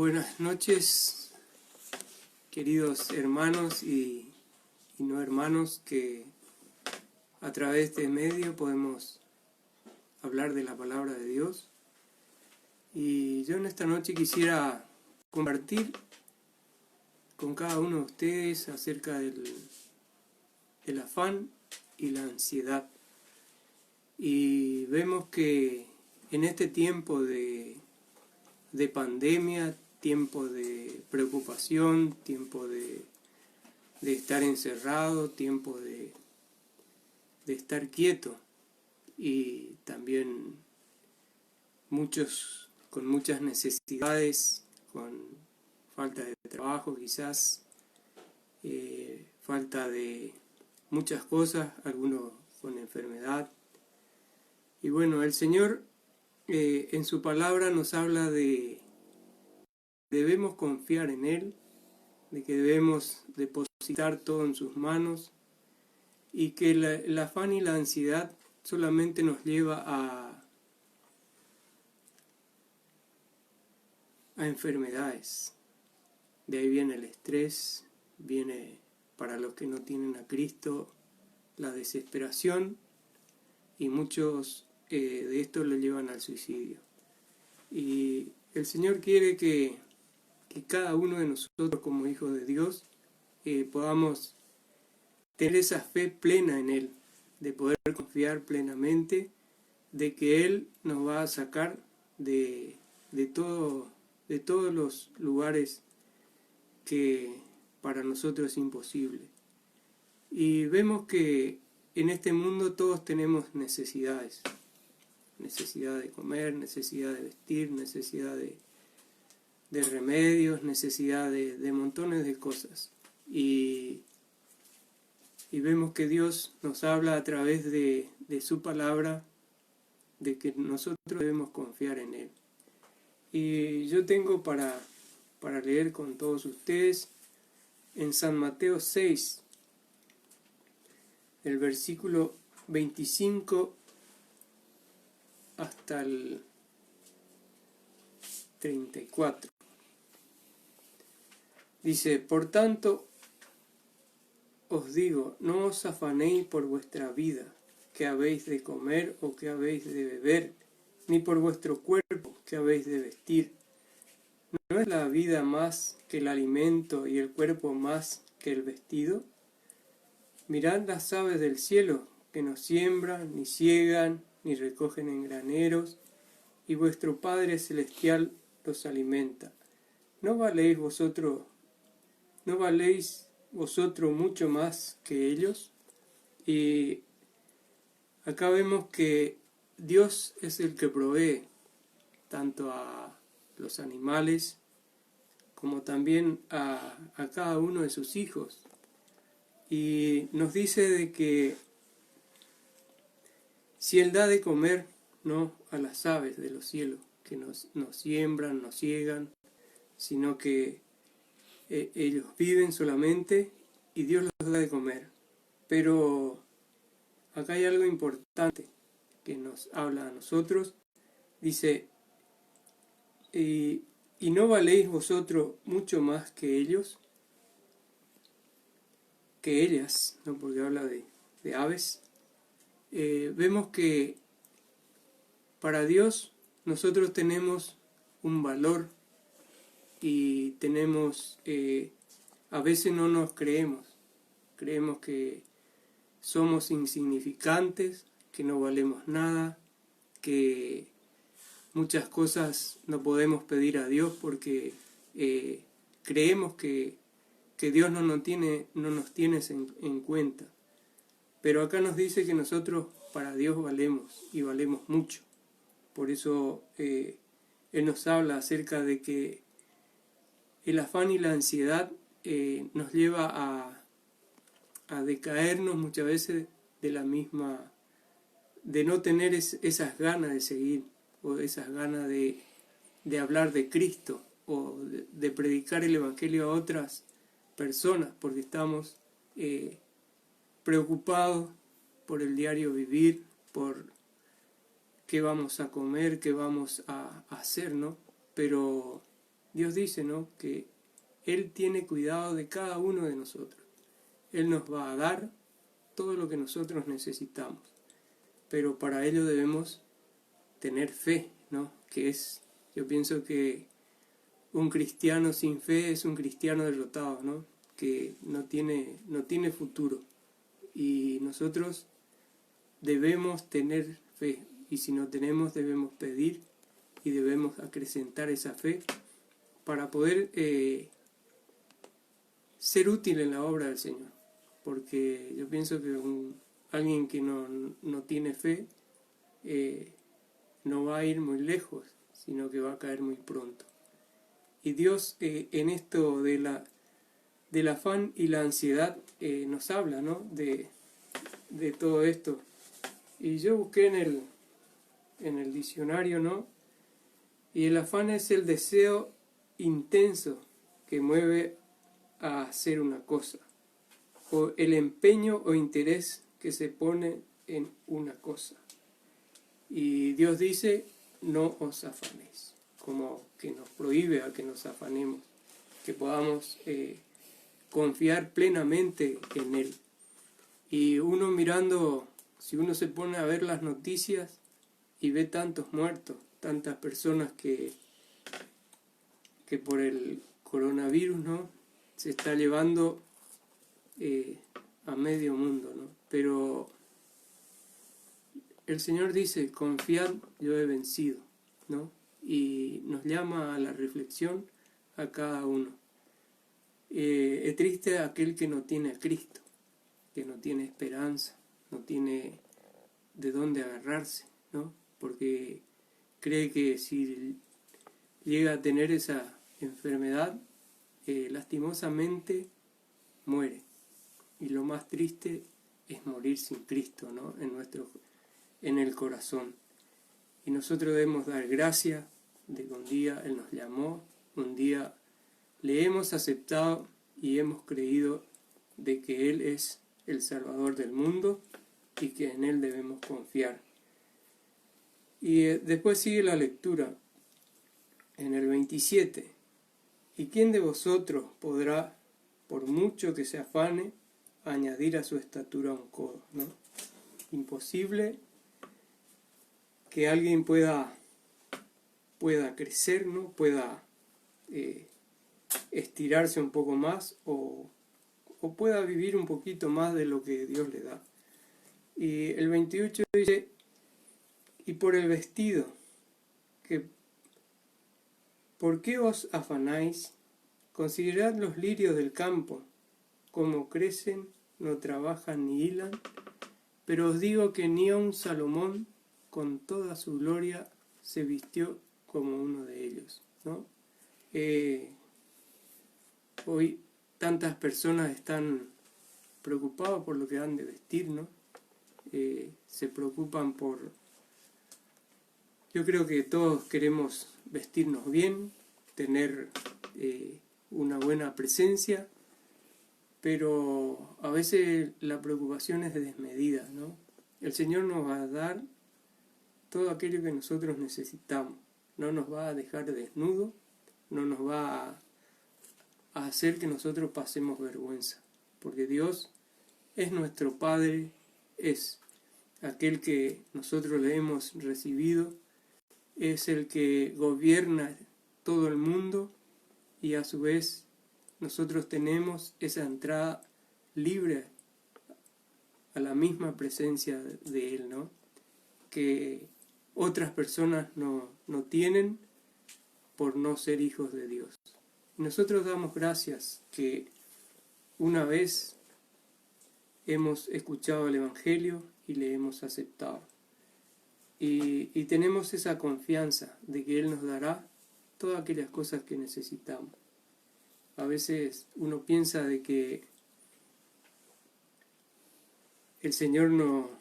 Buenas noches, queridos hermanos y no hermanos, que a través de este medio podemos hablar de la palabra de Dios. Y yo en esta noche quisiera compartir con cada uno de ustedes acerca del afán y la ansiedad. Y vemos que en este tiempo de pandemia, tiempo de preocupación, tiempo de estar encerrado, tiempo de estar quieto, y también muchos con muchas necesidades, con falta de trabajo quizás, falta de muchas cosas, algunos con enfermedad. Y bueno, el Señor en su palabra nos habla de debemos confiar en Él, de que debemos depositar todo en sus manos, y que el afán y la ansiedad solamente nos lleva a enfermedades. De ahí viene el estrés, viene, para los que no tienen a Cristo, la desesperación, y muchos de estos lo llevan al suicidio. Y el Señor quiere que cada uno de nosotros, como hijos de Dios, podamos tener esa fe plena en Él, de poder confiar plenamente de que Él nos va a sacar de todos los lugares que para nosotros es imposible. Y vemos que en este mundo todos tenemos necesidades. Necesidad de comer, necesidad de vestir, necesidad de remedios, necesidad de montones de cosas. Y vemos que Dios nos habla a través de su palabra, de que nosotros debemos confiar en Él. Y yo tengo para leer con todos ustedes en San Mateo 6, el versículo 25 hasta el 34. Dice: por tanto, os digo, no os afanéis por vuestra vida, que habéis de comer o que habéis de beber, ni por vuestro cuerpo, que habéis de vestir. ¿No es la vida más que el alimento y el cuerpo más que el vestido? Mirad las aves del cielo, que no siembran, ni siegan, ni recogen en graneros, y vuestro Padre Celestial los alimenta. ¿No valéis vosotros mucho más que ellos? Y acá vemos que Dios es el que provee tanto a los animales como también a cada uno de sus hijos. Y nos dice de que si Él da de comer, no a las aves de los cielos, que no siembran, no siegan, sino que ellos viven solamente y Dios los da de comer. Pero acá hay algo importante que nos habla a nosotros. Dice: y no valéis vosotros mucho más que ellos, que ellas, ¿no? Porque habla de aves. Vemos que para Dios nosotros tenemos un valor, y tenemos, a veces no nos creemos que somos insignificantes, que no valemos nada, que muchas cosas no podemos pedir a Dios porque creemos que Dios no nos tiene en cuenta. Pero acá nos dice que nosotros para Dios valemos, y valemos mucho. Por eso Él nos habla acerca de que el afán y la ansiedad nos lleva a decaernos muchas veces de no tener esas ganas de seguir, o esas ganas de hablar de Cristo, o de predicar el Evangelio a otras personas, porque estamos preocupados por el diario vivir, por qué vamos a comer, qué vamos a hacer, ¿no? Pero Dios dice, ¿no?, que Él tiene cuidado de cada uno de nosotros. Él nos va a dar todo lo que nosotros necesitamos. Pero para ello debemos tener fe, ¿no? Yo pienso que un cristiano sin fe es un cristiano derrotado, ¿no?, que no tiene futuro. Y nosotros debemos tener fe, y si no tenemos debemos pedir y debemos acrecentar esa fe para poder ser útil en la obra del Señor. Porque yo pienso que alguien que no tiene fe no va a ir muy lejos, sino que va a caer muy pronto. Y Dios en esto del afán y la ansiedad nos habla, ¿no?, de todo esto. Y yo busqué en el diccionario, ¿no?, y el afán es el deseo intenso que mueve a hacer una cosa, o el empeño o interés que se pone en una cosa. Y Dios dice, no os afanéis, como que nos prohíbe a que nos afanemos, que podamos confiar plenamente en Él. Y uno mirando, si uno se pone a ver las noticias y ve tantos muertos, tantas personas que por el coronavirus, ¿no?, se está llevando a medio mundo, ¿no? Pero el Señor dice, confiad, yo he vencido, ¿no? Y nos llama a la reflexión a cada uno. Es triste aquel que no tiene a Cristo, que no tiene esperanza, no tiene de dónde agarrarse, ¿no? Porque cree que si llega a tener esa enfermedad, lastimosamente muere. Y lo más triste es morir sin Cristo, ¿no?, en el corazón. Y nosotros debemos dar gracias de que un día Él nos llamó, un día le hemos aceptado y hemos creído de que Él es el Salvador del mundo y que en Él debemos confiar. Y después sigue la lectura en el 27. ¿Y quién de vosotros podrá, por mucho que se afane, añadir a su estatura un codo, ¿no? Imposible que alguien pueda crecer, ¿no?, pueda estirarse un poco más o pueda vivir un poquito más de lo que Dios le da. Y el 28 dice, y por el vestido, ¿por qué os afanáis? Considerad los lirios del campo, cómo crecen, no trabajan ni hilan, pero os digo que ni aun Salomón, con toda su gloria, se vistió como uno de ellos, ¿no? Hoy tantas personas están preocupadas por lo que han de vestir, ¿no? Se preocupan yo creo que todos queremos vestirnos bien, tener una buena presencia, pero a veces la preocupación es desmedida, ¿no? El Señor nos va a dar todo aquello que nosotros necesitamos, no nos va a dejar desnudos, no nos va a hacer que nosotros pasemos vergüenza, porque Dios es nuestro Padre, es aquel que nosotros le hemos recibido, es el que gobierna todo el mundo y a su vez nosotros tenemos esa entrada libre a la misma presencia de Él, ¿no?, que otras personas no tienen por no ser hijos de Dios. Nosotros damos gracias que una vez hemos escuchado el Evangelio y le hemos aceptado. Y tenemos esa confianza de que Él nos dará todas aquellas cosas que necesitamos. A veces uno piensa de que el Señor no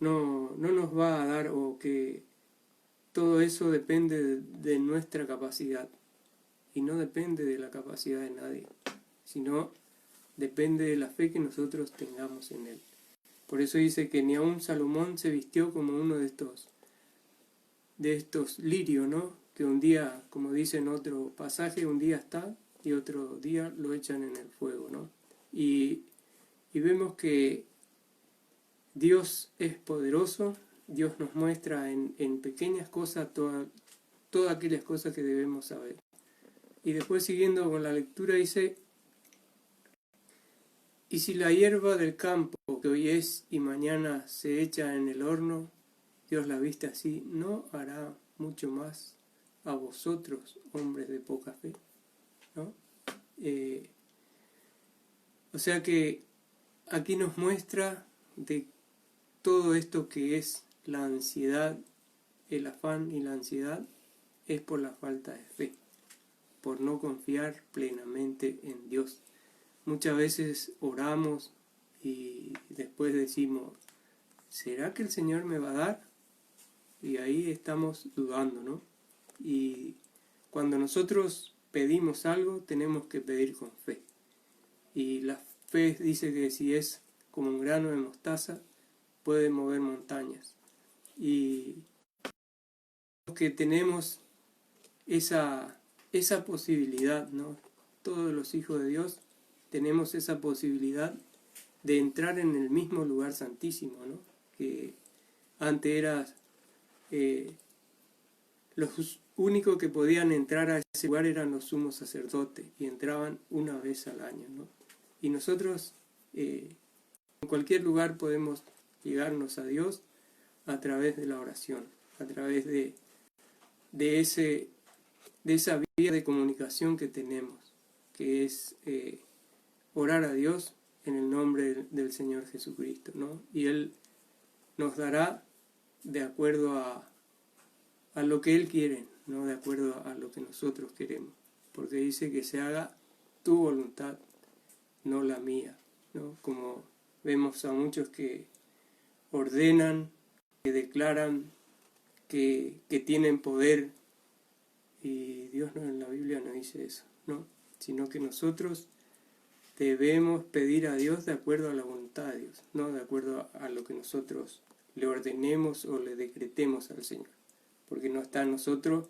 nos va a dar, o que todo eso depende de nuestra capacidad. Y no depende de la capacidad de nadie, sino depende de la fe que nosotros tengamos en Él. Por eso dice que ni aun Salomón se vistió como uno de estos lirios, ¿no?, que un día, como dice en otro pasaje, un día está y otro día lo echan en el fuego, ¿no? Y vemos que Dios es poderoso, Dios nos muestra en pequeñas cosas todas aquellas cosas que debemos saber. Y después, siguiendo con la lectura, dice: y si la hierba del campo, que hoy es y mañana se echa en el horno, Dios la viste así, ¿no hará mucho más a vosotros, hombres de poca fe? ¿No? O sea que aquí nos muestra de todo esto que es la ansiedad, el afán y la ansiedad, es por la falta de fe, por no confiar plenamente en Dios. Muchas veces oramos y después decimos: ¿será que el Señor me va a dar? Y ahí estamos dudando, ¿no? Y cuando nosotros pedimos algo, tenemos que pedir con fe. Y la fe dice que si es como un grano de mostaza, puede mover montañas. Y que tenemos esa posibilidad, ¿no? Todos los hijos de Dios tenemos esa posibilidad de entrar en el mismo lugar santísimo, ¿no? Que antes era los únicos que podían entrar a ese lugar eran los sumos sacerdotes, y entraban una vez al año, ¿no? Y nosotros en cualquier lugar podemos llegarnos a Dios a través de la oración, a través de esa vía de comunicación que tenemos, que es orar a Dios en el nombre del Señor Jesucristo, ¿no? Y Él nos dará de acuerdo a lo que Él quiere, no de acuerdo a lo que nosotros queremos, porque dice que se haga tu voluntad, no la mía, ¿no? Como vemos a muchos que ordenan, que declaran que tienen poder, y Dios no, en la Biblia no dice eso, ¿no? Sino que nosotros debemos pedir a Dios de acuerdo a la voluntad de Dios, no de acuerdo a lo que nosotros le ordenemos o le decretemos al Señor, porque no está en nosotros,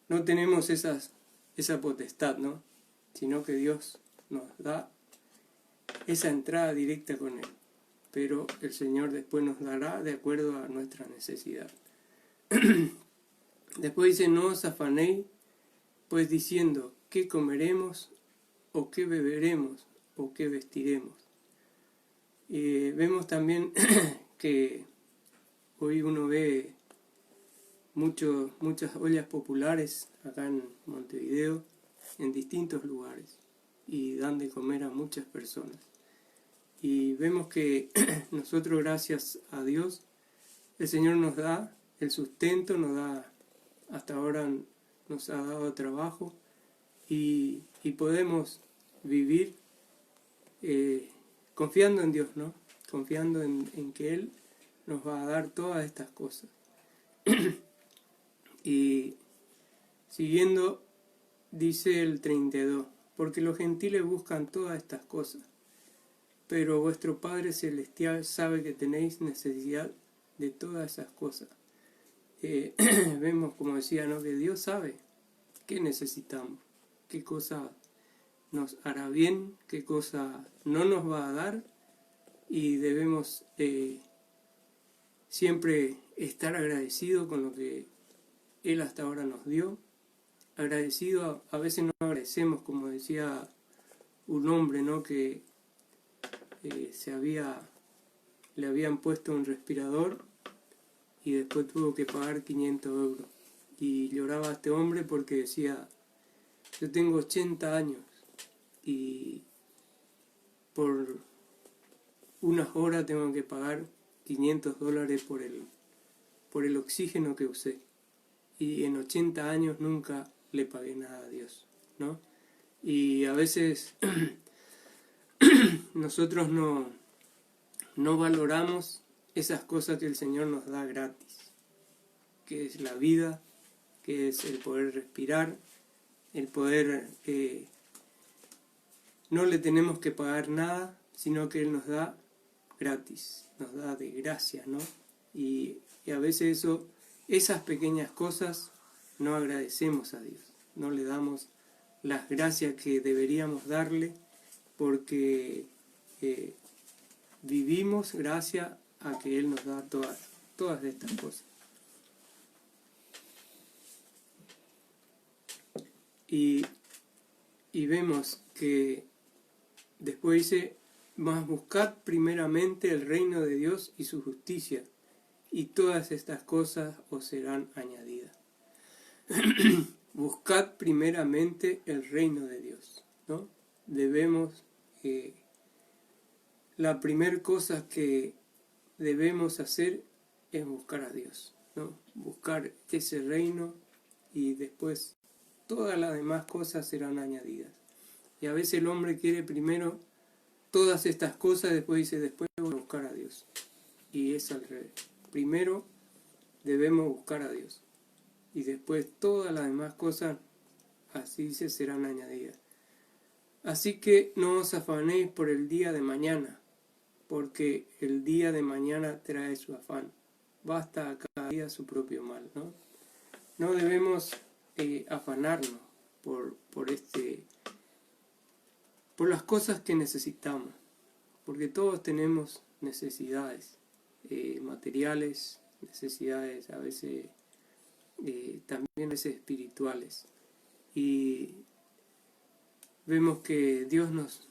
no tenemos esa potestad, ¿no? Sino que Dios nos da esa entrada directa con Él, pero el Señor después nos dará de acuerdo a nuestra necesidad. Después dice: no os afanéis pues diciendo, ¿qué comeremos? ¿O qué beberemos? ¿O qué vestiremos? Vemos también que hoy uno ve muchas ollas populares acá en Montevideo, en distintos lugares, y dan de comer a muchas personas. Y vemos que nosotros, gracias a Dios, el Señor nos da el sustento, nos da, hasta ahora nos ha dado trabajo, y podemos vivir confiando en Dios, ¿no? Confiando en que Él nos va a dar todas estas cosas. Y siguiendo, dice el 32, porque los gentiles buscan todas estas cosas, pero vuestro Padre Celestial sabe que tenéis necesidad de todas esas cosas. Vemos, como decía, ¿no? Que Dios sabe qué necesitamos, qué cosa nos hará bien, qué cosa no nos va a dar, y debemos siempre estar agradecidos con lo que Él hasta ahora nos dio. Agradecido, a veces no agradecemos, como decía un hombre, ¿no? Que le habían puesto un respirador y después tuvo que pagar 500 euros. Y lloraba este hombre porque decía: yo tengo 80 años y por unas horas tengo que pagar $500 por el oxígeno que usé. Y en 80 años nunca le pagué nada a Dios, ¿no? Y a veces nosotros no valoramos esas cosas que el Señor nos da gratis, que es la vida, que es el poder respirar, el poder, no le tenemos que pagar nada, sino que Él nos da gratis, nos da de gracia, ¿no? Y a veces esas pequeñas cosas no agradecemos a Dios, no le damos las gracias que deberíamos darle, porque vivimos gracias a que Él nos da todas estas cosas. Y vemos que después dice, mas buscad primeramente el reino de Dios y su justicia, y todas estas cosas os serán añadidas. Buscad primeramente el reino de Dios, ¿no? Debemos, la primera cosa que debemos hacer es buscar a Dios, ¿no? Buscar ese reino, y después todas las demás cosas serán añadidas. Y a veces el hombre quiere primero todas estas cosas, después dice, después voy a buscar a Dios. Y es al revés. Primero debemos buscar a Dios, y después todas las demás cosas, así dice, serán añadidas. Así que no os afanéis por el día de mañana, porque el día de mañana trae su afán. Basta a cada día su propio mal, ¿no? No debemos afanarnos por las cosas que necesitamos, porque todos tenemos necesidades materiales, necesidades a veces también a veces espirituales, y vemos que Dios nos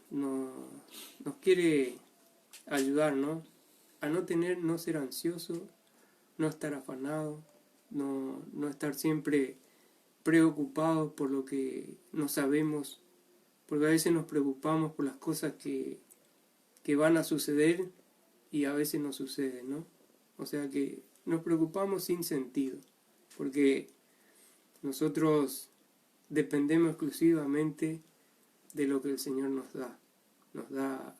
quiere ayudar, ¿no? A no ser ansioso, no estar afanado, no estar siempre preocupados por lo que no sabemos, porque a veces nos preocupamos por las cosas que van a suceder y a veces no suceden, ¿no? O sea que nos preocupamos sin sentido, porque nosotros dependemos exclusivamente de lo que el Señor nos da. Nos da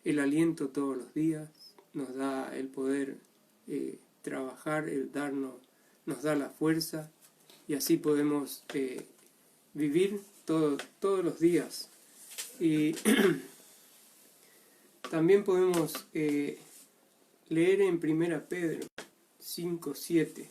el aliento todos los días, nos da el poder trabajar, nos da la fuerza, y así podemos vivir todos los días. Y también podemos leer en 1 Pedro 5:7.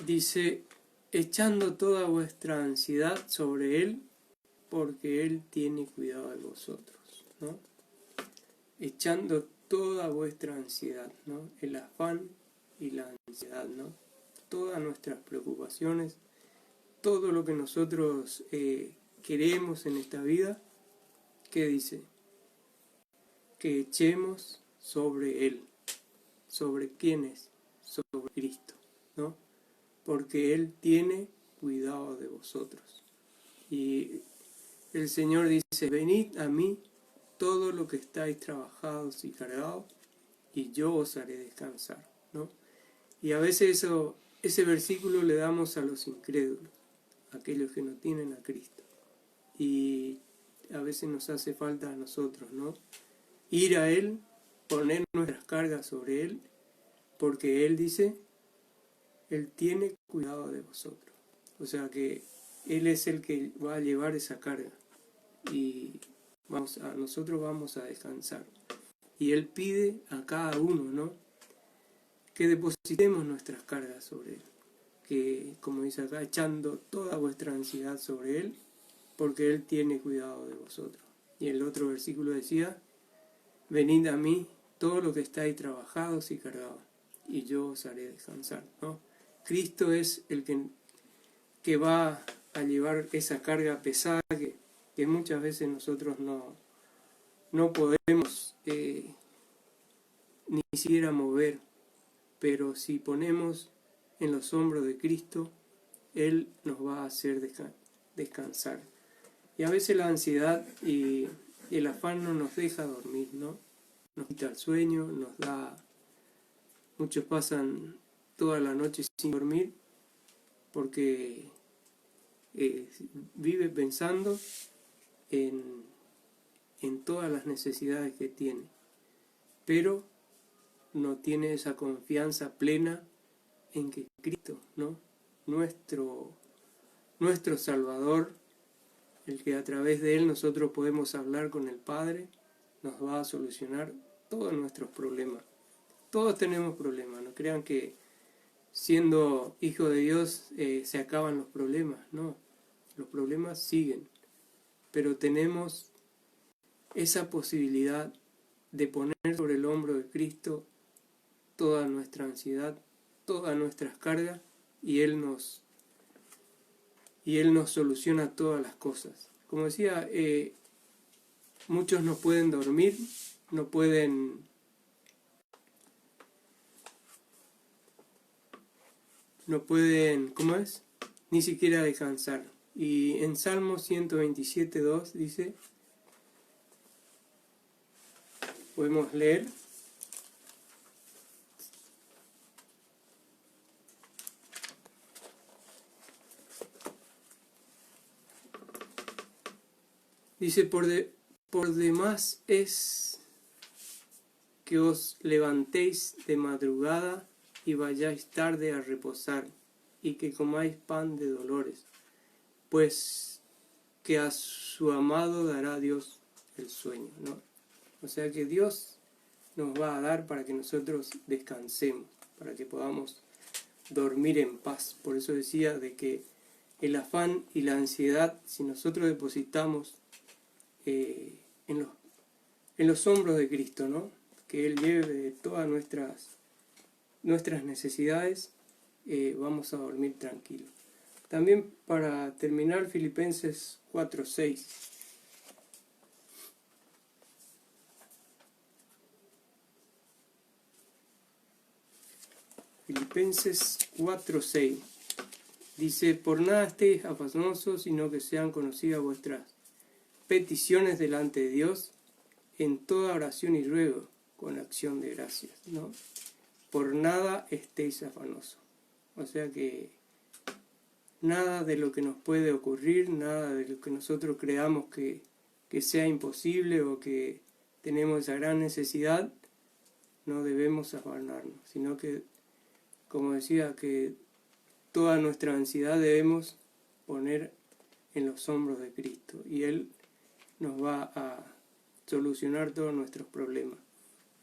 Dice, echando toda vuestra ansiedad sobre Él, porque Él tiene cuidado de vosotros, ¿no? Echando toda vuestra ansiedad, ¿no? El afán y la ansiedad, ¿no? Todas nuestras preocupaciones, todo lo que nosotros queremos en esta vida, ¿qué dice? Que echemos sobre Él. ¿Sobre quién es? Sobre Cristo, ¿no? Porque Él tiene cuidado de vosotros. Y el Señor dice, venid a mí todo lo que estáis trabajados y cargados, y yo os haré descansar, ¿no? Y a veces ese versículo le damos a los incrédulos, a aquellos que no tienen a Cristo. Y a veces nos hace falta a nosotros, ¿no? Ir a Él, poner nuestras cargas sobre Él, porque Él dice, Él tiene cuidado de vosotros. O sea que Él es el que va a llevar esa carga, y nosotros vamos a descansar. Y Él pide a cada uno, ¿no? Que depositemos nuestras cargas sobre Él. Que, como dice acá, echando toda vuestra ansiedad sobre Él, porque Él tiene cuidado de vosotros. Y el otro versículo decía, venid a mí, todo lo que estáis trabajados y cargados, y yo os haré descansar, ¿no? Cristo es el que va a llevar esa carga pesada que muchas veces nosotros no podemos ni siquiera mover, pero si ponemos en los hombros de Cristo, Él nos va a hacer descansar. Y a veces la ansiedad y el afán no nos deja dormir, ¿no? Nos quita el sueño, muchos pasan toda la noche sin dormir porque vive pensando en todas las necesidades que tiene, pero no tiene esa confianza plena en que Cristo, ¿no? nuestro Salvador, el que a través de Él nosotros podemos hablar con el Padre, nos va a solucionar todos nuestros problemas. Todos tenemos problemas, no crean que siendo hijo de Dios se acaban los problemas, no, los problemas siguen, pero tenemos esa posibilidad de poner sobre el hombro de Cristo toda nuestra ansiedad, todas nuestras cargas, y Él nos soluciona todas las cosas. Como decía, muchos no pueden dormir, no pueden ¿cómo es? Ni siquiera descansar. Y en Salmo 127:2 dice, podemos leer, dice, por demás es que os levantéis de madrugada y vayáis tarde a reposar, y que comáis pan de dolores, pues que a su amado dará Dios el sueño, ¿no? O sea que Dios nos va a dar para que nosotros descansemos, para que podamos dormir en paz. Por eso decía de que el afán y la ansiedad, si nosotros depositamos en los hombros de Cristo, ¿no? Que Él lleve todas nuestras necesidades, vamos a dormir tranquilos. También para terminar, Filipenses 4:6. Filipenses 4:6 dice, por nada estéis afanosos, sino que sean conocidas vuestras peticiones delante de Dios en toda oración y ruego con acción de gracias, ¿no? Por nada estéis afanosos. O sea que nada de lo que nos puede ocurrir, nada de lo que nosotros creamos que sea imposible o que tenemos esa gran necesidad, no debemos afanarnos, sino que, como decía, que toda nuestra ansiedad debemos poner en los hombros de Cristo, y Él nos va a solucionar todos nuestros problemas.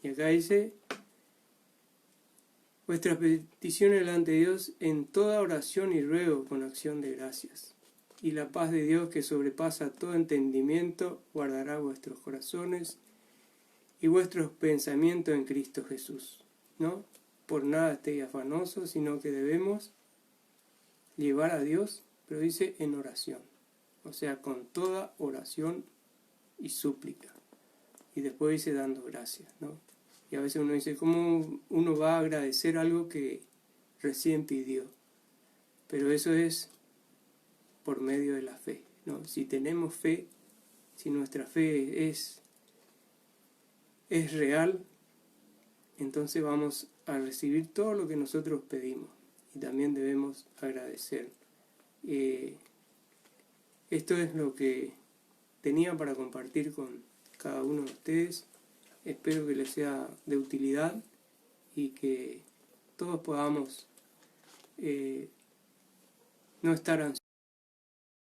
Y acá dice, vuestras peticiones delante de Dios en toda oración y ruego con acción de gracias. Y la paz de Dios, que sobrepasa todo entendimiento, guardará vuestros corazones y vuestros pensamientos en Cristo Jesús, ¿no? Por nada estéis afanosos, sino que debemos llevar a Dios, pero dice en oración. O sea, con toda oración y súplica. Y después dice dando gracias, ¿no? Y a veces uno dice, ¿cómo uno va a agradecer algo que recién pidió? Pero eso es por medio de la fe, ¿no? Si tenemos fe, si nuestra fe es real, entonces vamos a recibir todo lo que nosotros pedimos. Y también debemos agradecer. Esto es lo que tenía para compartir con cada uno de ustedes. Espero que les sea de utilidad y que todos podamos no estar ansiosos.